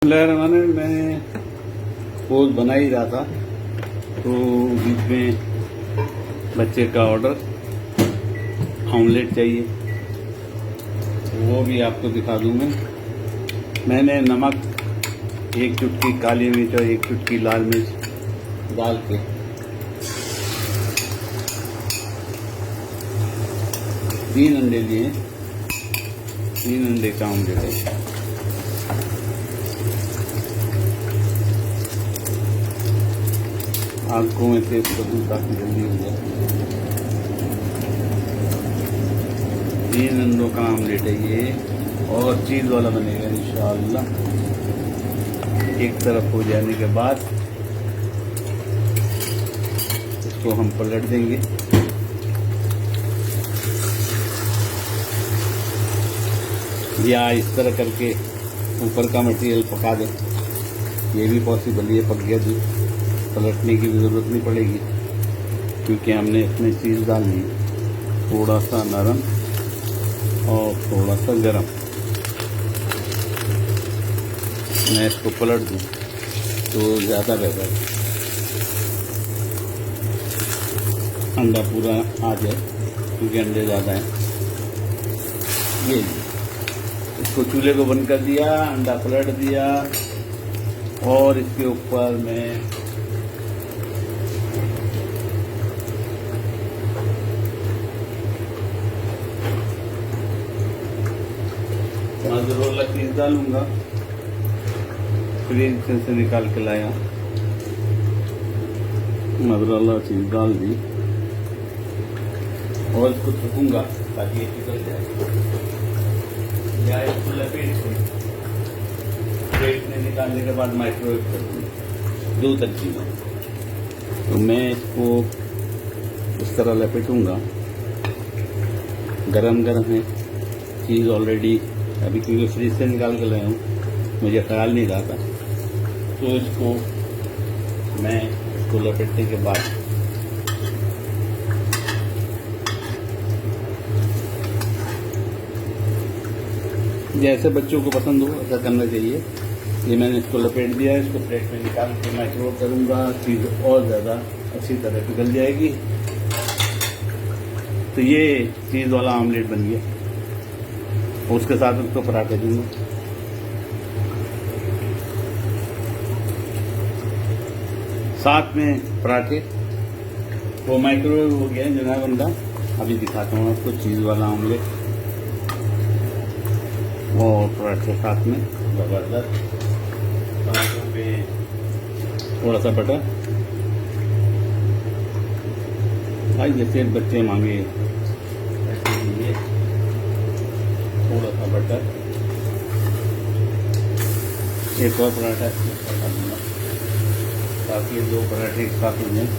मैं पोज बना ही रहा था तो बीच में बच्चे का ऑर्डर ऑमलेट चाहिए, वो भी आपको दिखा दूँ मैंने नमक, एक चुटकी काली मिर्च और एक चुटकी लाल मिर्च डाल के तीन अंडे लिए, 3 अंडे का ऑमलेट है। आंखों में तेज करूँ ताकि जल्दी हो जाए। 3 अंडों का ऑमलेट है ये, और चीज़ वाला बनेगा इंशाअल्लाह। एक तरफ हो जाने के बाद इसको हम पलट देंगे। या इस तरह करके ऊपर का मटेरियल पका दें, ये भी पॉसिबल, ये पक गया जी, पलटने की भी ज़रूरत नहीं पड़ेगी क्योंकि हमने इसमें चीज़ डालनी, थोड़ा सा नरम और थोड़ा सा गरम। मैं इसको पलट दूँ तो ज़्यादा बेहतर है, अंडा पूरा आ जाए क्योंकि अंडे ज़्यादा हैं। ये इसको चूल्हे को बंद कर दिया, अंडा पलट दिया और इसके ऊपर मैं मोज़रेला चीज़ डालूंगा, फ्रीज से निकाल के लाया, मोज़रेला चीज़ डाल दी और इसको थकूंगा ताकि ये निकल जाए। या इसको लपेट के प्लेट में निकालने के बाद माइक्रोवेव कर दूँ, 2 तरकीबें। तो मैं इसको इस तरह लपेटूंगा, गरम गरम है चीज़ ऑलरेडी, अभी क्योंकि फ्रीज से निकाल के लाया हूँ, मुझे ख्याल नहीं रहा था। तो इसको मैं इसको लपेटने के बाद जैसे बच्चों को पसंद हो ऐसा करना चाहिए। ये मैंने इसको लपेट दिया है, इसको प्लेट में निकाल के माइक्रोवेव करूँगा, चीज़ और ज़्यादा अच्छी तरह पिघल जाएगी। तो ये चीज़ वाला ऑमलेट बन गया, उसके साथ उसको पराठे दूंगा। साथ में पराठे, वो माइक्रोवेव हो गया जो नया बंदा। अभी दिखाता हूँ आपको चीज़ वाला ऑमलेट और पराठे साथ में, ज़बरदस्त। पराठों पे थोड़ा सा बटर, भाई जैसे बच्चे मांगे ऐसे लिए, थोड़ा सा बटर, एक और पराठा इसमें पका दूँगा ताकि 2 पराठे एक साथ हो जाएँ।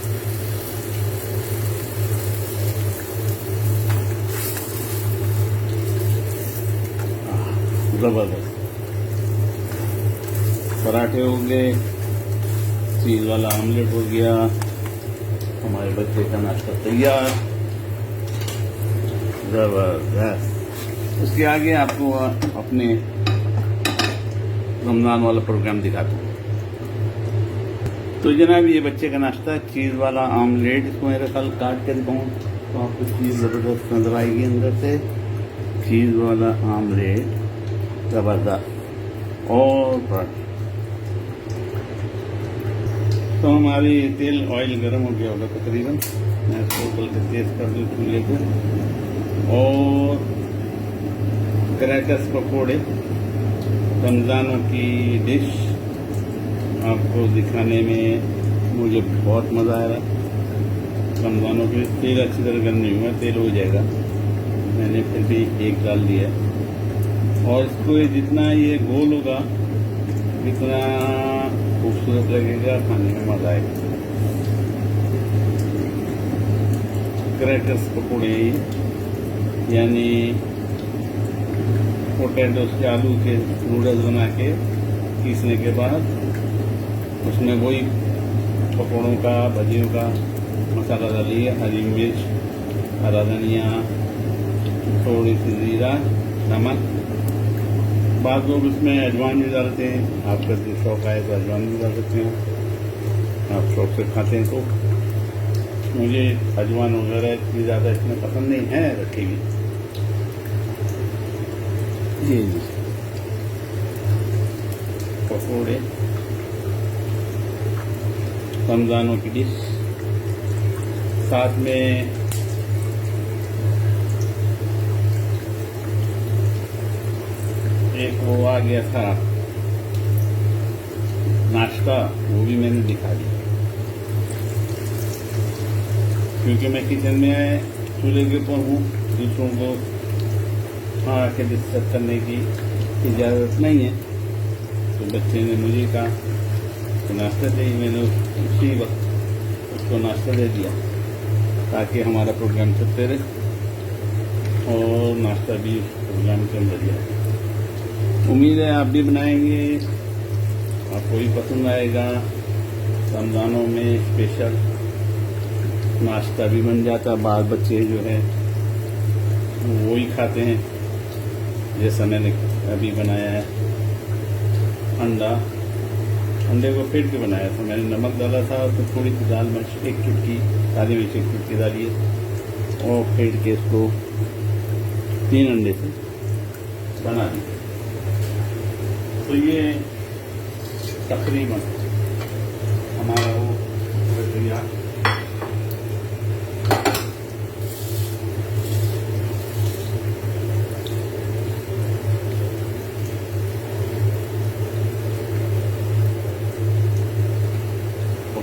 ज़बरदस्त पराठे हो गए, चीज़ वाला ऑमलेट हो गया, हमारे बच्चे का नाश्ता तैयार, ज़बरदस्त। उसके आगे आपको अपने रमज़ान वाला प्रोग्राम दिखाता हूँ। तो जनाब ये बच्चे का नाश्ता, चीज़ वाला ऑमलेट, इसको मेरे ख्याल काट के दिखाऊँ तो आपको चीज़ ज़बरदस्त नजर आएगी अंदर से। चीज़ वाला ऑमलेट ज़बरदस्त और पराठे। तो हमारी तेल ऑयल गर्म हो गया होगा तकरीबन, मैं इसको खोल के तेज कर दूँ चूल्हे को। और क्रैकर्स पकौड़े, रमज़ानों की डिश आपको दिखाने में मुझे बहुत मज़ा आ रहा। रमज़ानों के तेल अच्छी तरह गर्म नहीं हुआ, तेल हो जाएगा, मैंने फिर भी एक डाल दिया। और इसको जितना ये गोल होगा जितना खूबसूरत लगेगा, खाने में मज़ा आएगा। क्रैकर्स पकौड़े यानी पोटैटो के, आलू के नूडल्स बना के पीसने के बाद उसमें वही पकौड़ों का, भजियों का मसाला डालिए, हरी मिर्च, हरा धनिया, थोड़ी सी जीरा, नमक, बाद लोग इसमें अजवाइन भी डालते हैं, आपका जो शौक आए तो अजवाइन भी डाल सकते हैं, आप शौक से खाते हैं तो। मुझे अजवाइन वगैरह इतनी ज़्यादा इसमें पसंद नहीं है रखेगी। जी पकौड़े रमज़ानों की डिश, साथ में एक वो आ गया था नाश्ता, वो भी मैंने दिखा दिया, क्योंकि मैं किचन में चूल्हे के ऊपर हूँ, दूसरों को आके डिस्टर्ब करने की इजाज़त नहीं है। तो बच्चे ने मुझे कहा तो नाश्ता दे, मैंने उसी वक्त उसको नाश्ता दे दिया ताकि हमारा प्रोग्राम चलते रहे और नाश्ता भी प्रोग्राम के अंदर दिया। उम्मीद है आप भी बनाएंगे, आपको भी पसंद आएगा। रमज़ानों में स्पेशल नाश्ता भी बन जाता, बाल बच्चे जो है वो ही खाते हैं। जैसा मैंने अभी बनाया है अंडे को फेंट के बनाया था, मैंने नमक डाला था तो थोड़ी सी दाल मिर्च एक चुटकी, काली मिर्च एक चुटकी डाली और फेंट के इसको 3 अंडे से बना दिया। तो ये तकरीबन हमारा वो प्रक्रिया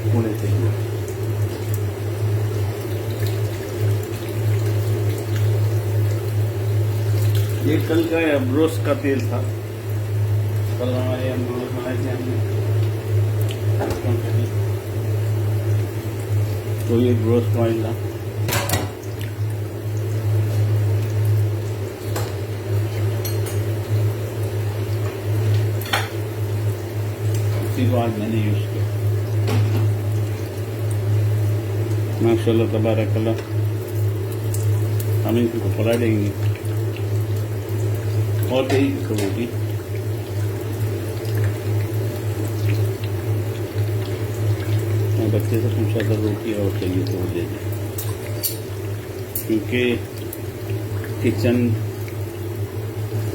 होने चाहिए। ये कल का ब्रोस्ट का तेल था, कल हमारे ब्रोस्ट बनाए थे हमने, तो ये ब्रोस्ट ऑयल था। इसी को आज मैंने यूज किया। माशाल्लाह तबारकल्लाह, हम इनको फुला देंगे और कई रोटी बच्चे से पूछा था रोटी और चाहिए तो वो दे दें, क्योंकि किचन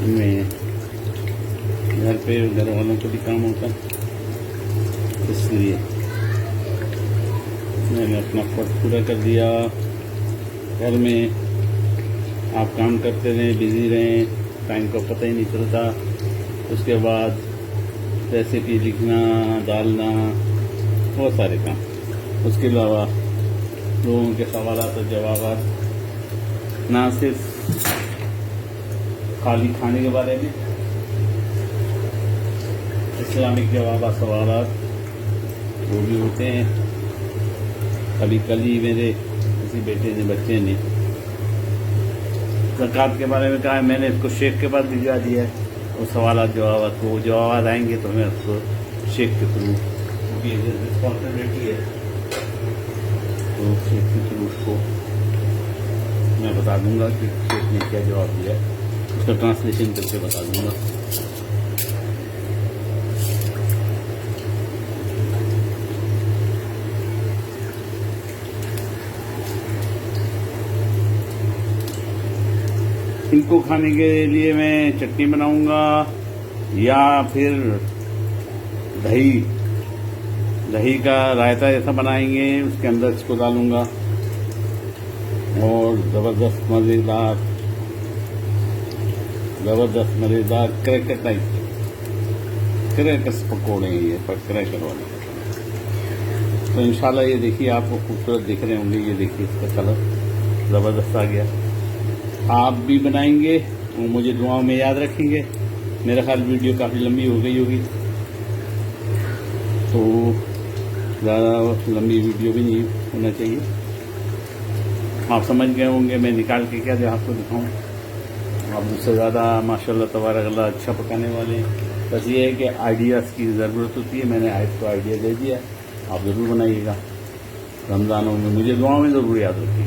में घर पे घर वालों को भी काम होता, इसलिए मैंने अपना फर्ज पूरा कर दिया। घर में आप काम करते रहें, बिजी रहें, टाइम का पता ही नहीं चलता। उसके बाद रेसिपी लिखना, डालना, बहुत सारे काम। उसके अलावा लोगों के सवालात और जवाब, ना सिर्फ खाली खाने के बारे में, इस्लामिक जवाब सवालात वो भी होते हैं। अभी कल ही मेरे किसी बेटे ने, बच्चे ने ज़कात के बारे में कहा, मैंने इसको शेख के पास भिजवा दिया है। वो सवाल जवाब को जवाब आएंगे तो मैं उसको शेख के थ्रू, क्योंकि रिस्पॉन्सिबिलिटी है, तो शेख के थ्रू उसको मैं बता दूंगा कि शेख ने क्या जवाब दिया है, उसका ट्रांसलेशन करके बता दूंगा। इनको खाने के लिए मैं चटनी बनाऊंगा या फिर दही का रायता जैसा बनाएंगे, उसके अंदर इसको डालूंगा और ज़बरदस्त मज़ेदार क्रैकर टाइप क्रैकर्स पकौड़े हैं ये, पर क्रैकर वाले। तो इंशाल्लाह ये देखिए, आपको खूबसूरत दिख रहे होंगे, ये देखिए इसका कलर ज़बरदस्त आ गया। आप भी बनाएंगे और मुझे दुआओं में याद रखेंगे। मेरा ख्याल वीडियो काफ़ी लंबी हो गई होगी, तो ज़्यादा लंबी वीडियो भी नहीं होना चाहिए। आप समझ गए होंगे मैं निकाल के क्या जो आपको दिखाऊं। आप मुझसे ज़्यादा माशाल्लाह तबारकल्लाह अच्छा पकाने वाले हैं। बस ये है कि आइडियाज़ की ज़रूरत होती है। मैंने आपको आइडिया दे दिया, आप ज़रूर बनाइएगा। रमज़ानों में मुझे दुआओं में ज़रूर याद रखिएगा।